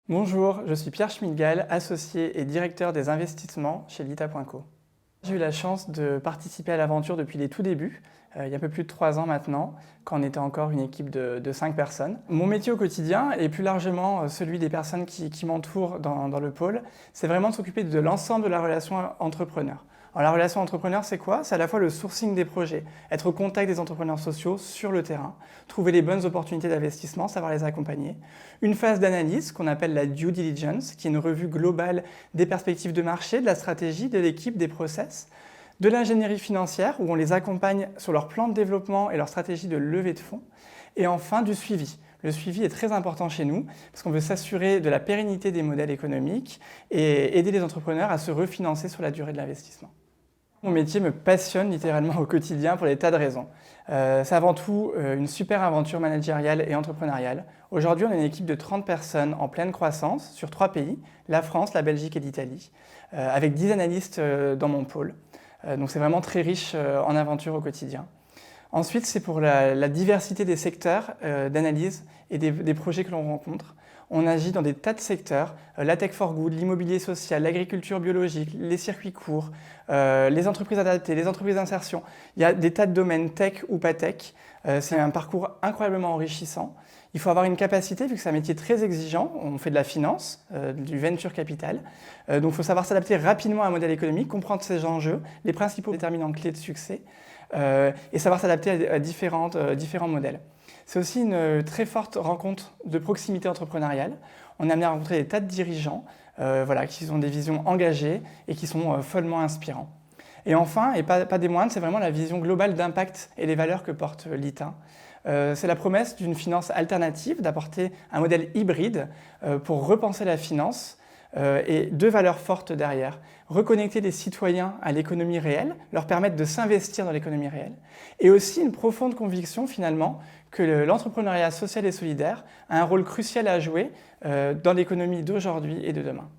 Bonjour, je suis Pierre Schmidgal, associé et directeur des investissements chez Lita.co. J'ai eu la chance de participer à l'aventure depuis les tout débuts, il y a un peu plus de 3 ans maintenant, quand on était encore une équipe de 5 personnes. Mon métier au quotidien, et plus largement celui des personnes qui m'entourent dans le pôle, c'est vraiment de s'occuper de l'ensemble de la relation entrepreneur. Alors, la relation entrepreneur, c'est quoi? C'est à la fois le sourcing des projets, être au contact des entrepreneurs sociaux sur le terrain, trouver les bonnes opportunités d'investissement, savoir les accompagner. Une phase d'analyse qu'on appelle la due diligence, qui est une revue globale des perspectives de marché, de la stratégie, de l'équipe, des process. De l'ingénierie financière, où on les accompagne sur leur plan de développement et leur stratégie de levée de fonds. Et enfin, du suivi. Le suivi est très important chez nous, parce qu'on veut s'assurer de la pérennité des modèles économiques et aider les entrepreneurs à se refinancer sur la durée de l'investissement. Mon métier me passionne littéralement au quotidien pour des tas de raisons. C'est avant tout une super aventure managériale et entrepreneuriale. Aujourd'hui, on est une équipe de 30 personnes en pleine croissance sur 3 pays, la France, la Belgique et l'Italie, avec 10 analystes dans mon pôle. Donc c'est vraiment très riche en aventure au quotidien. Ensuite, c'est pour la diversité des secteurs d'analyse et des projets que l'on rencontre. On agit dans des tas de secteurs, la tech for good, l'immobilier social, l'agriculture biologique, les circuits courts, les entreprises adaptées, les entreprises d'insertion. Il y a des tas de domaines tech ou pas tech. C'est un parcours incroyablement enrichissant. Il faut avoir une capacité, vu que c'est un métier très exigeant, on fait de la finance, du venture capital, donc il faut savoir s'adapter rapidement à un modèle économique, comprendre ses enjeux, les principaux déterminants clés de succès, et savoir s'adapter à différents modèles. C'est aussi une très forte rencontre de proximité entrepreneuriale. On est amené à rencontrer des tas de dirigeants qui ont des visions engagées et qui sont follement inspirants. Et enfin, et pas des moindres, c'est vraiment la vision globale d'impact et les valeurs que porte Lita. C'est la promesse d'une finance alternative, d'apporter un modèle hybride pour repenser la finance et 2 valeurs fortes derrière. Reconnecter les citoyens à l'économie réelle, leur permettre de s'investir dans l'économie réelle. Et aussi une profonde conviction finalement que l'entrepreneuriat social et solidaire a un rôle crucial à jouer dans l'économie d'aujourd'hui et de demain.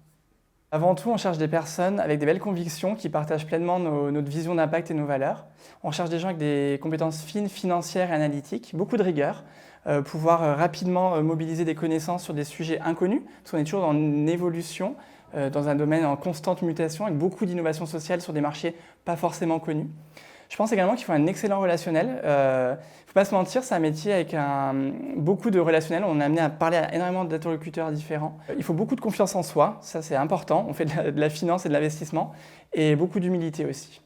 Avant tout, on cherche des personnes avec des belles convictions qui partagent pleinement notre vision d'impact et nos valeurs. On cherche des gens avec des compétences fines, financières et analytiques, beaucoup de rigueur, pouvoir rapidement mobiliser des connaissances sur des sujets inconnus, parce qu'on est toujours dans une évolution, dans un domaine en constante mutation, avec beaucoup d'innovation sociale sur des marchés pas forcément connus. Je pense également qu'il faut un excellent relationnel. Il ne faut pas se mentir, c'est un métier avec beaucoup de relationnel. On est amené à parler à énormément d'interlocuteurs différents. Il faut beaucoup de confiance en soi, ça c'est important. On fait de la finance et de l'investissement, et beaucoup d'humilité aussi.